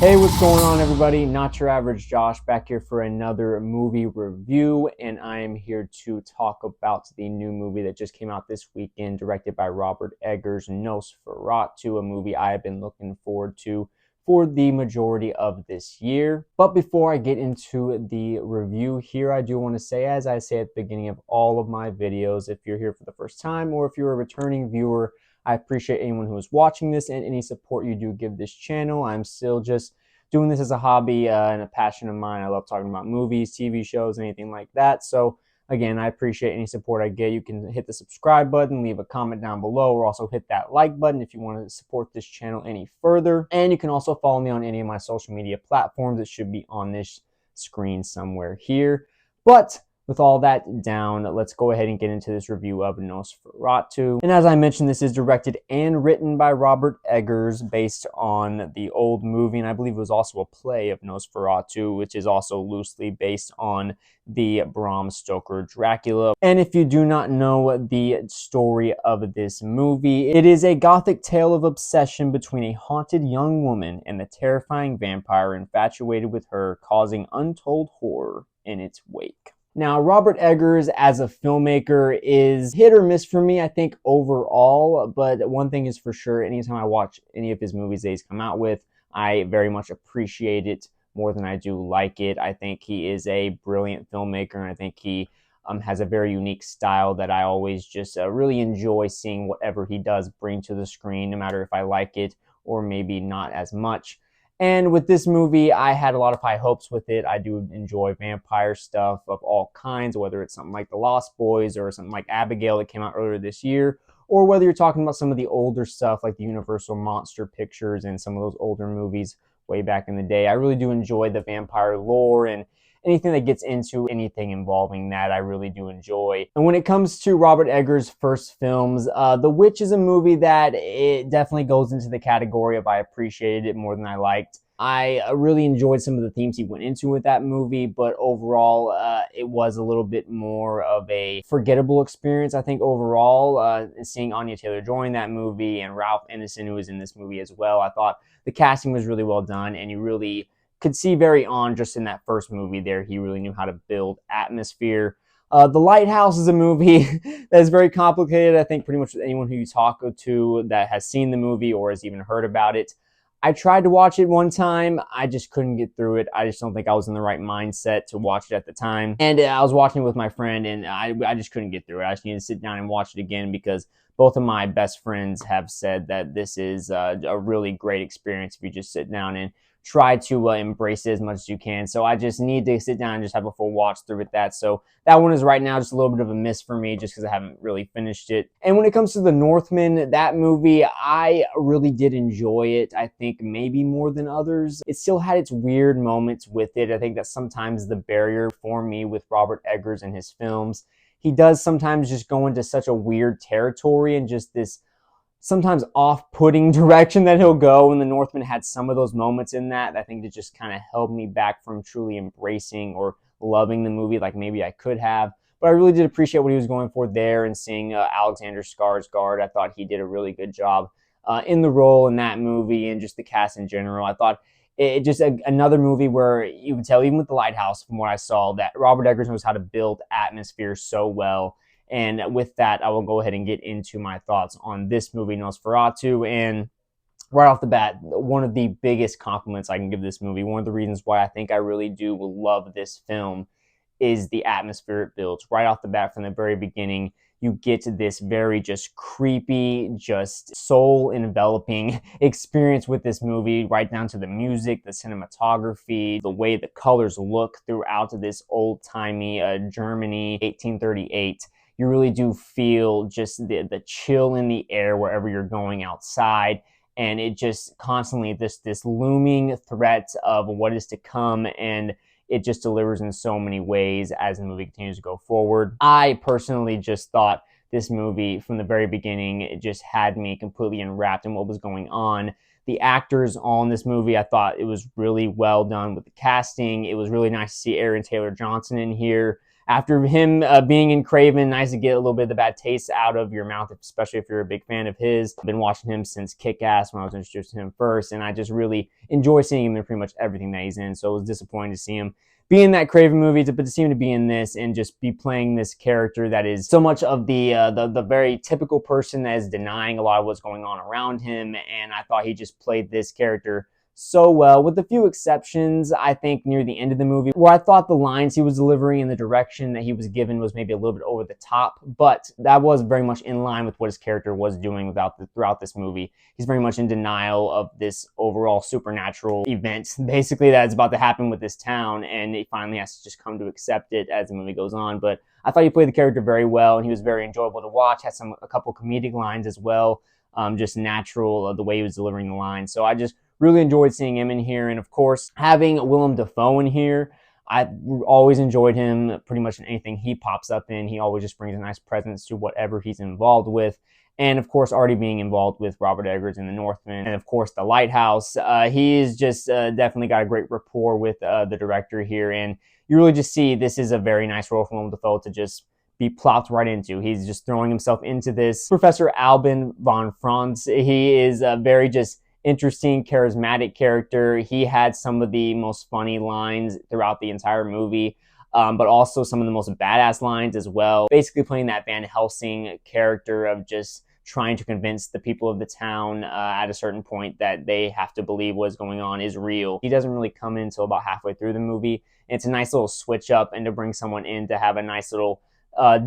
Hey, what's going on, everybody? Not your average Josh back here for another movie review, and I am here to talk about the new movie that just came out this weekend, directed by Robert Eggers, Nosferatu, a movie I have been looking forward to for the majority of this year. But before I get into the review here, I do want to say, as I say at the beginning of all of my videos, if you're here for the first time or if you're a returning viewer, I appreciate anyone who is watching this and any support you do give this channel. I'm still just doing this as a hobby and a passion of mine. I love talking about movies, TV shows, anything like that. So again, I appreciate any support I get. You can hit the subscribe button, leave a comment down below, or also hit that like button if you want to support this channel any further. And you can also follow me on any of my social media platforms. It should be on this screen somewhere here. But with all that down, let's go ahead and get into this review of Nosferatu. And as I mentioned, this is directed and written by Robert Eggers, based on the old movie, and I believe it was also a play of Nosferatu, which is also loosely based on the Bram Stoker Dracula. And if you do not know the story of this movie, it is a gothic tale of obsession between a haunted young woman and the terrifying vampire infatuated with her, causing untold horror in its wake. Now, Robert Eggers as a filmmaker is hit or miss for me, I think, overall. But one thing is for sure, anytime I watch any of his movies that he's come out with, I very much appreciate it more than I do like it. I think he is a brilliant filmmaker, and I think he has a very unique style that I always just really enjoy seeing whatever he does bring to the screen, no matter if I like it or maybe not as much. And with this movie, I had a lot of high hopes with it. I do enjoy vampire stuff of all kinds, whether it's something like The Lost Boys or something like Abigail that came out earlier this year, or whether you're talking about some of the older stuff like the Universal Monster Pictures and some of those older movies way back in the day. I really do enjoy the vampire lore, and anything that gets into anything involving that, I really do enjoy. And when it comes to Robert Eggers' first films, The Witch is a movie that it definitely goes into the category of I appreciated it more than I liked. I really enjoyed some of the themes he went into with that movie, but overall, it was a little bit more of a forgettable experience, I think, overall. Seeing Anya Taylor-Joy in that movie and Ralph Ineson, who was in this movie as well, I thought the casting was really well done, and you really could see very on just in that first movie there, he really knew how to build atmosphere. The Lighthouse is a movie that is very complicated. I think pretty much anyone who you talk to that has seen the movie or has even heard about it. I tried to watch it one time. I just couldn't get through it. I just don't think I was in the right mindset to watch it at the time. And I was watching it with my friend, and I just couldn't get through it. I just needed to sit down and watch it again because both of my best friends have said that this is a really great experience if you just sit down and try to embrace it as much as you can. So I just need to sit down and just have a full watch through with that. So that one is right now just a little bit of a miss for me just because I haven't really finished it. And when it comes to The Northman, that movie, I really did enjoy it. I think maybe more than others. It still had its weird moments with it. I think that's sometimes the barrier for me with Robert Eggers and his films. He does sometimes just go into such a weird territory and just this sometimes off-putting direction that he'll go, and The Northman had some of those moments in that I think that just kind of held me back from truly embracing or loving the movie like maybe I could have. But I really did appreciate what he was going for there, and seeing Alexander Skarsgård. I thought he did a really good job in the role in that movie, and just the cast in general. I thought it just another movie where you can tell, even with The Lighthouse, from what I saw, that Robert Eggers knows how to build atmosphere so well. And with that, I will go ahead and get into my thoughts on this movie, Nosferatu. And right off the bat, one of the biggest compliments I can give this movie, one of the reasons why I think I really do love this film, is the atmosphere it builds. Right off the bat, from the very beginning, you get this very just creepy, just soul-enveloping experience with this movie, right down to the music, the cinematography, the way the colors look throughout this old-timey Germany, 1838. You really do feel just the chill in the air wherever you're going outside. And it just constantly, this looming threat of what is to come, and it just delivers in so many ways as the movie continues to go forward. I personally just thought this movie, from the very beginning, it just had me completely enwrapped in what was going on. The actors on this movie, I thought it was really well done with the casting. It was really nice to see Aaron Taylor Johnson in here after him being in Craven, nice to get a little bit of the bad taste out of your mouth, especially if you're a big fan of his. I've been watching him since Kick-Ass when I was introduced to him first, and I just really enjoy seeing him in pretty much everything that he's in. So it was disappointing to see him be in that Craven movie, but to see him to be in this and just be playing this character that is so much of the very typical person that is denying a lot of what's going on around him. And I thought he just played this character so well, with a few exceptions, I think, near the end of the movie, where I thought the lines he was delivering and the direction that he was given was maybe a little bit over the top, but that was very much in line with what his character was doing throughout this movie. He's very much in denial of this overall supernatural event, basically, that's about to happen with this town, and he finally has to just come to accept it as the movie goes on. But I thought he played the character very well, and he was very enjoyable to watch, had a couple comedic lines as well, just natural, the way he was delivering the lines. So I just really enjoyed seeing him in here. And of course, having Willem Dafoe in here, I always enjoyed him pretty much in anything he pops up in. He always just brings a nice presence to whatever he's involved with. And of course, already being involved with Robert Eggers in The Northman, and of course, The Lighthouse. He is just definitely got a great rapport with the director here. And you really just see this is a very nice role for Willem Dafoe to just be plopped right into. He's just throwing himself into this. Professor Albin von Franz, he is a very just interesting, charismatic character. He had some of the most funny lines throughout the entire movie, but also some of the most badass lines as well. Basically playing that Van Helsing character of just trying to convince the people of the town at a certain point that they have to believe what's going on is real. He doesn't really come in until about halfway through the movie. And it's a nice little switch up, and to bring someone in to have a nice little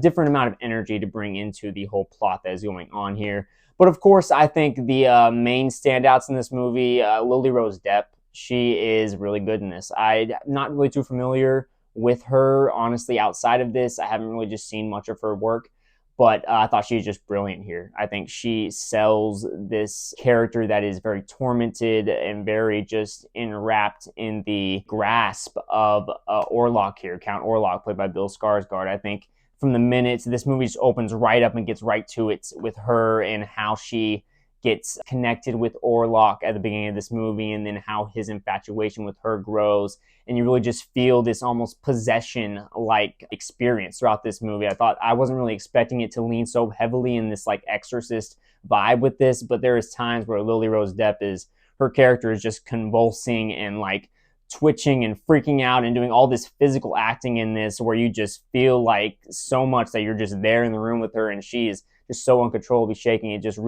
different amount of energy to bring into the whole plot that is going on here. But of course, I think the main standouts in this movie, Lily Rose Depp, she is really good in this. I'm not really too familiar with her, honestly, outside of this. I haven't really just seen much of her work, but I thought she was just brilliant here. I think she sells this character that is very tormented and very just enwrapped in the grasp of Orlok here, Count Orlok, played by Bill Skarsgård. I think from the minute this movie just opens right up and gets right to it with her and how she gets connected with Orlok at the beginning of this movie, and then how his infatuation with her grows, and you really just feel this almost possession-like experience throughout this movie. I wasn't really expecting it to lean so heavily in this like Exorcist vibe with this, but there is times where Lily Rose Depp her character is just convulsing and like twitching and freaking out and doing all this physical acting in this, where you just feel like so much that you're just there in the room with her, and she is just so uncontrollably shaking. She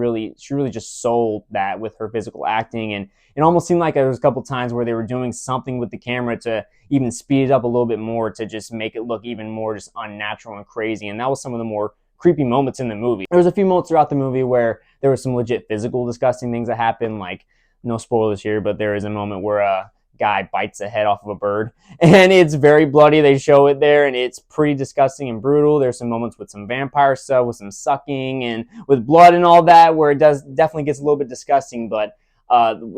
really just sold that with her physical acting. And it almost seemed like there was a couple times where they were doing something with the camera to even speed it up a little bit more, to just make it look even more just unnatural and crazy. And that was some of the more creepy moments in the movie. There was a few moments throughout the movie where there was some legit physical disgusting things that happened, like, no spoilers here, but there is a moment where a guy bites the head off of a bird, and it's very bloody. They show it there, and it's pretty disgusting and brutal. There's some moments with some vampire stuff, with some sucking and with blood and all that, where it definitely gets a little bit disgusting. But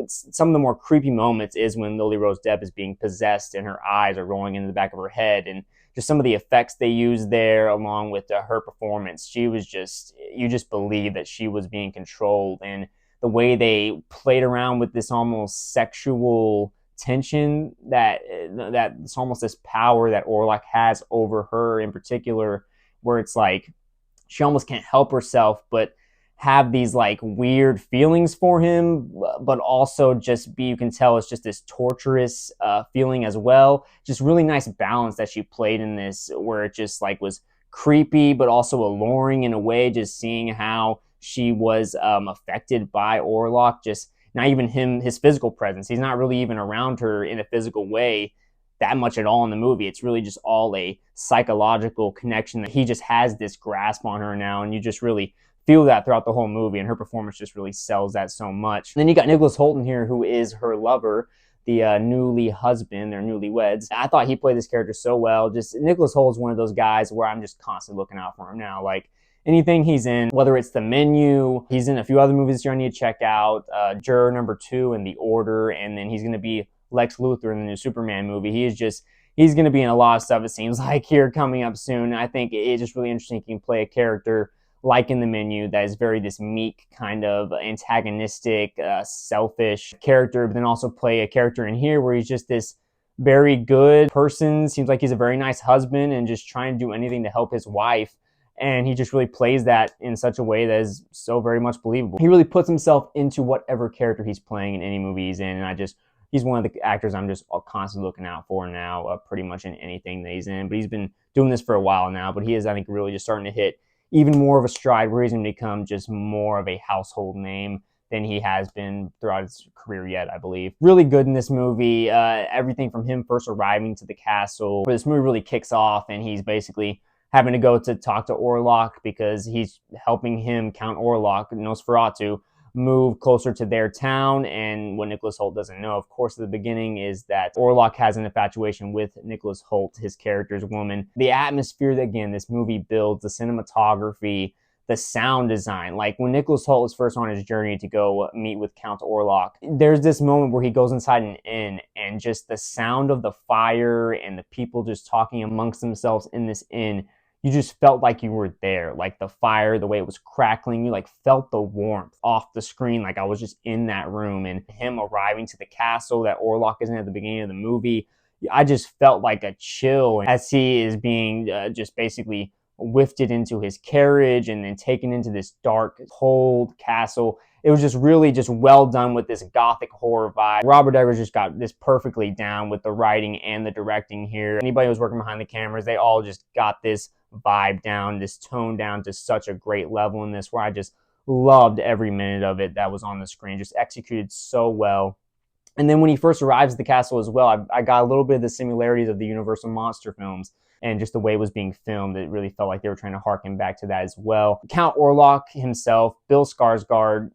some of the more creepy moments is when Lily Rose Depp is being possessed and her eyes are rolling into the back of her head, and just some of the effects they used there, along with her performance. You just believe that she was being controlled, and the way they played around with this almost sexual tension, that it's almost this power that Orlok has over her in particular, where it's like she almost can't help herself but have these like weird feelings for him, but also you can tell it's just this torturous feeling as well. Just really nice balance that she played in this, where it just like was creepy but also alluring in a way, just seeing how she was affected by Orlok, just not even his physical presence. He's not really even around her in a physical way that much at all in the movie. It's really just all a psychological connection that he just has this grasp on her now, and you just really feel that throughout the whole movie, and her performance just really sells that so much. And then you got Nicholas Hoult here, who is her lover, the newly husband, they're newlyweds. I thought he played this character so well. Just Nicholas Hoult is one of those guys where I'm just constantly looking out for him now. Like, anything he's in, whether it's The Menu, he's in a few other movies here I need to check out, Juror Number 2 and The Order, and then he's going to be Lex Luthor in the new Superman movie. He's going to be in a lot of stuff, it seems like, here coming up soon. I think it's just really interesting he can play a character like in The Menu that is very this meek, kind of antagonistic, selfish character, but then also play a character in here where he's just this very good person, seems like he's a very nice husband and just trying to do anything to help his wife. And he just really plays that in such a way that is so very much believable. He really puts himself into whatever character he's playing in any movie he's in. And he's one of the actors I'm just constantly looking out for now, pretty much in anything that he's in. But he's been doing this for a while now, but he is, I think, really just starting to hit even more of a stride where he's going to become just more of a household name than he has been throughout his career yet, I believe. Really good in this movie. Everything from him first arriving to the castle, where this movie really kicks off, and he's basically having to go to talk to Orlok because he's helping him, Count Orlok, Nosferatu, move closer to their town. And what Nicholas Hoult doesn't know, of course, at the beginning is that Orlok has an infatuation with Nicholas Hoult, his character's woman. The atmosphere that, again, this movie builds, the cinematography, the sound design. Like when Nicholas Hoult was first on his journey to go meet with Count Orlok, there's this moment where he goes inside an inn, and just the sound of the fire and the people just talking amongst themselves in this inn, you just felt like you were there. Like the fire, the way it was crackling, you like felt the warmth off the screen, like I was just in that room. And him arriving to the castle that Orlok is in at the beginning of the movie, I just felt like a chill as he is being just basically wafted into his carriage and then taken into this dark, cold castle. It was just really just well done with this gothic horror vibe. Robert Eggers just got this perfectly down with the writing and the directing here. Anybody who was working behind the cameras, they all just got this vibe down, this tone down to such a great level in this, where I just loved every minute of it that was on the screen. Just executed so well. And then when he first arrives at the castle as well, I got a little bit of the similarities of the Universal monster films, and just the way it was being filmed, it really felt like they were trying to harken back to that as well. Count Orlok himself, Bill Skarsgård,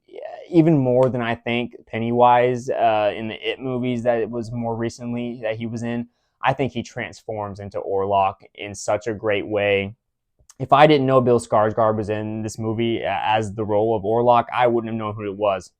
even more than I think Pennywise in the It movies that it was more recently that he was in, I think he transforms into Orlok in such a great way. If I didn't know Bill Skarsgård was in this movie as the role of Orlok, I wouldn't have known who it was.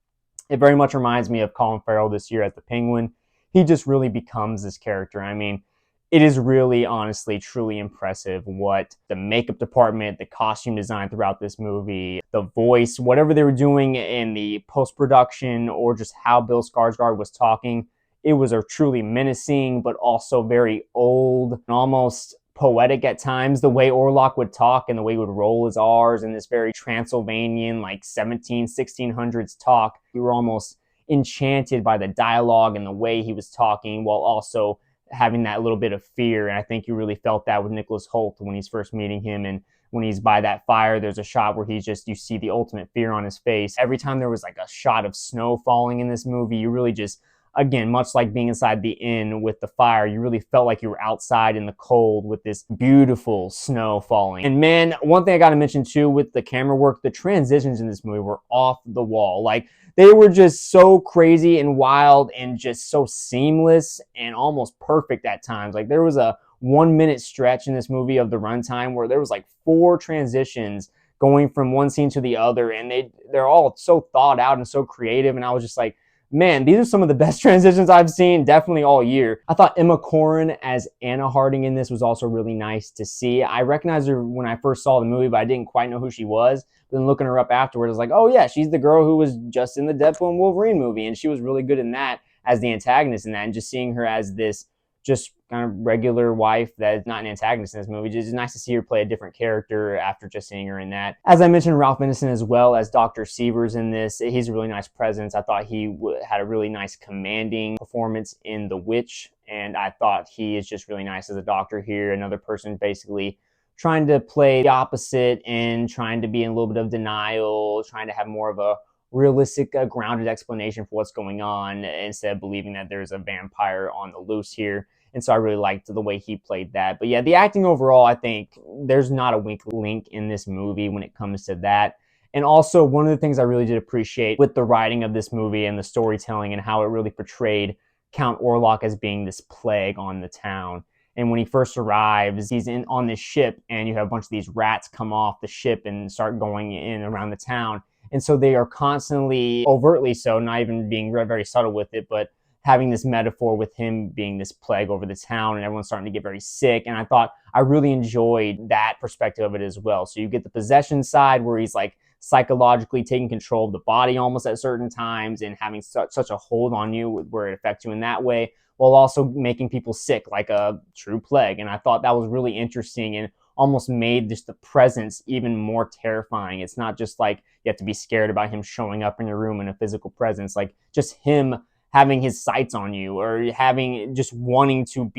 It very much reminds me of Colin Farrell this year as the Penguin. He just really becomes this character. I mean, it is really, honestly, truly impressive what the makeup department, the costume design throughout this movie, the voice, whatever they were doing in the post-production, or just how Bill Skarsgård was talking. It was a truly menacing, but also very old and almost poetic at times, the way Orlok would talk and the way he would roll his R's in this very Transylvanian, like 1600s talk. We were almost enchanted by the dialogue and the way he was talking, while also having that little bit of fear. And I think you really felt that with Nicholas Hoult when he's first meeting him, and when he's by that fire, there's a shot where you see the ultimate fear on his face. Every time there was like a shot of snow falling in this movie, you really just, again, much like being inside the inn with the fire, you really felt like you were outside in the cold with this beautiful snow falling. And man, one thing I got to mention too with the camera work, the transitions in this movie were off the wall. Like, they were just so crazy and wild and just so seamless and almost perfect at times. Like, there was a 1 minute stretch in this movie of the runtime where there was like 4 transitions going from one scene to the other, and they're all so thought out and so creative. And I was just like, man, these are some of the best transitions I've seen definitely all year. I thought Emma Corrin as Anna Harding in this was also really nice to see. I recognized her when I first saw the movie, but I didn't quite know who she was. Then looking her up afterwards, I was like, oh yeah, she's the girl who was just in the Deadpool and Wolverine movie, and she was really good in that as the antagonist in that. And just seeing her as this just kind of regular wife that is not an antagonist in this movie, just nice to see her play a different character after just seeing her in that. As I mentioned, Ralph Ineson as well as Dr. Severs in this. He's a really nice presence. I thought he had a really nice commanding performance in The Witch, and I thought he is just really nice as a doctor here. Another person basically trying to play the opposite and trying to be in a little bit of denial, trying to have more of a realistic, grounded explanation for what's going on instead of believing that there's a vampire on the loose here. And so I really liked the way he played that. But yeah, the acting overall, I think there's not a weak link in this movie when it comes to that. And also, one of the things I really did appreciate with the writing of this movie and the storytelling and how it really portrayed Count Orlok as being this plague on the town. And when he first arrives, he's on this ship, and you have a bunch of these rats come off the ship and start going in around the town. And so they are constantly, overtly so, not even being very, very subtle with it, but having this metaphor with him being this plague over the town, and everyone's starting to get very sick. And I thought I really enjoyed that perspective of it as well. So you get the possession side where he's like psychologically taking control of the body almost at certain times and having such a hold on you where it affects you in that way, while also making people sick like a true plague. And I thought that was really interesting and almost made just the presence even more terrifying. It's not just like you have to be scared about him showing up in your room in a physical presence, like just him having his sights on you or having just wanting to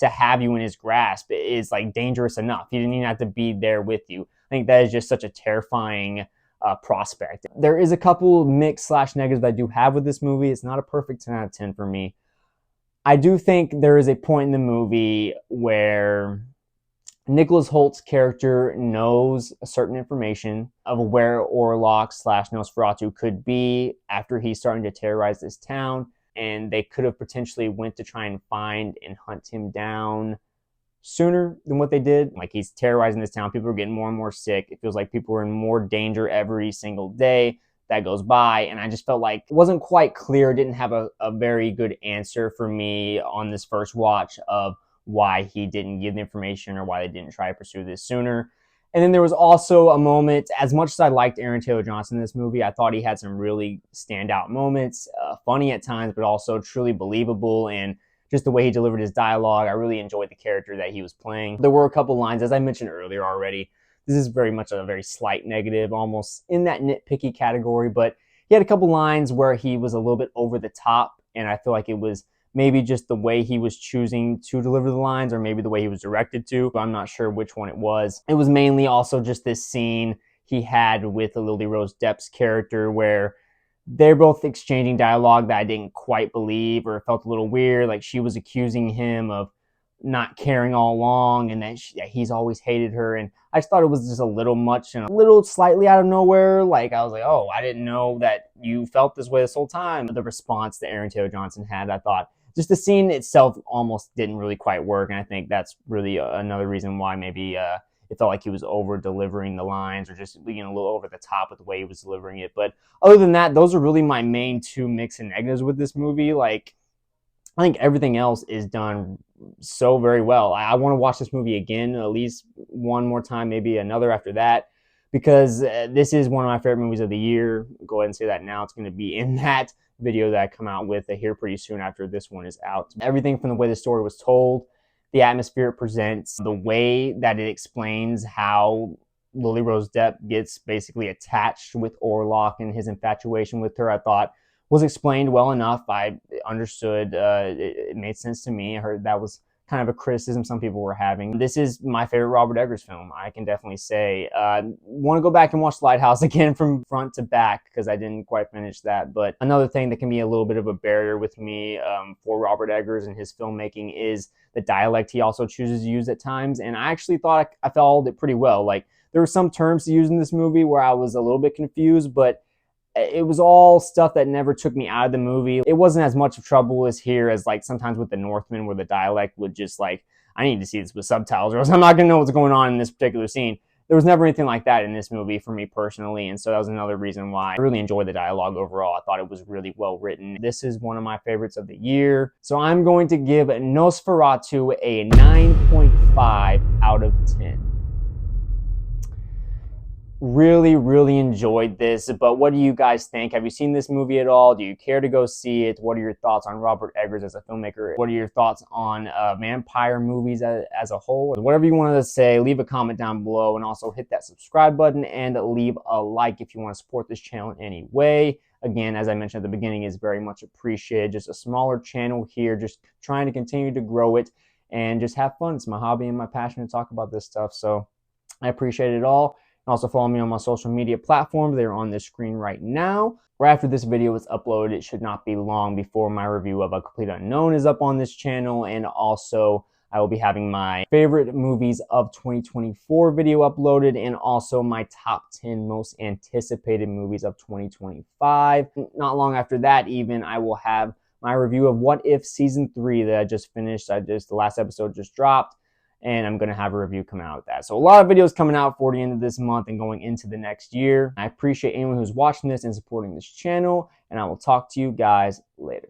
have you in his grasp is like dangerous enough. He didn't even have to be there with you. I think that is just such a terrifying prospect. There is a couple mixed / negatives I do have with this movie. It's not a perfect 10 out of 10 for me. I do think there is a point in the movie where Nicholas Holt's character knows a certain information of where Orlok / Nosferatu could be after he's starting to terrorize this town, and they could have potentially went to try and find and hunt him down sooner than what they did. Like, he's terrorizing this town. People are getting more and more sick. It feels like people are in more danger every single day that goes by, and I just felt like it wasn't quite clear. Didn't have a very good answer for me on this first watch of why he didn't give the information or why they didn't try to pursue this sooner. And then there was also a moment, as much as I liked Aaron Taylor Johnson in this movie, I thought he had some really standout moments, funny at times, but also truly believable, and just the way he delivered his dialogue. I really enjoyed the character that he was playing. There were a couple lines, as I mentioned earlier already. This is very much a very slight negative, almost in that nitpicky category, but he had a couple lines where he was a little bit over the top, and I feel like it was maybe just the way he was choosing to deliver the lines, or maybe the way he was directed to. I'm not sure which one it was. It was mainly also just this scene he had with Lily Rose Depp's character where they're both exchanging dialogue that I didn't quite believe, or it felt a little weird. Like, she was accusing him of not caring all along, and that he's always hated her. And I just thought it was just a little much and a little slightly out of nowhere. Like, I was like, oh, I didn't know that you felt this way this whole time. The response that Aaron Taylor Johnson had, I thought, just the scene itself almost didn't really quite work. And I think that's really another reason why maybe it felt like he was over delivering the lines, or just being a little over the top with the way he was delivering it. But other than that, those are really my main two mixed and negatives with this movie. Like, I think everything else is done so very well. I want to watch this movie again, at least one more time, maybe another after that, because this is one of my favorite movies of the year. Go ahead and say that now. It's going to be in that video that I come out with here pretty soon after this one is out. Everything from the way the story was told, the atmosphere it presents, the way that it explains how Lily Rose Depp gets basically attached with Orlok and his infatuation with her, I thought was explained well enough. I understood. It made sense to me. I heard that was kind of a criticism some people were having. This is my favorite Robert Eggers film, I can definitely say. Want to go back and watch Lighthouse again from front to back, because I didn't quite finish that. But another thing that can be a little bit of a barrier with me for Robert Eggers and his filmmaking is the dialect he also chooses to use at times. And I actually thought I followed it pretty well. Like, there were some terms to use in this movie where I was a little bit confused, but it was all stuff that never took me out of the movie. It wasn't as much of trouble as here as, like, sometimes with The Northman, where the dialect would just, like, I need to see this with subtitles or else I'm not going to know what's going on in this particular scene. There was never anything like that in this movie for me personally, and so that was another reason why I really enjoyed the dialogue overall. I thought it was really well written. This is one of my favorites of the year, so I'm going to give Nosferatu a 9.5 out of 10. Really enjoyed this, but what do you guys think? Have you seen this movie at all? Do you care to go see it? What are your thoughts on Robert Eggers as a filmmaker? What are your thoughts on vampire movies as a whole? Whatever you wanted to say, leave a comment down below, and also hit that subscribe button and leave a like if you want to support this channel in any way. Again, as I mentioned at the beginning, is very much appreciated. Just a smaller channel here, just trying to continue to grow it and just have fun. It's my hobby and my passion to talk about this stuff, so I appreciate it all. Also follow me on my social media platforms. They're on the screen right now. Right after this video is uploaded, it should not be long before my review of A Complete Unknown is up on this channel. And also, I will be having my favorite movies of 2024 video uploaded, and also my top 10 most anticipated movies of 2025. Not long after that even, I will have my review of What If Season 3 that I just finished. The last episode just dropped, and I'm going to have a review coming out with that. So a lot of videos coming out for the end of this month and going into the next year. I appreciate anyone who's watching this and supporting this channel, and I will talk to you guys later.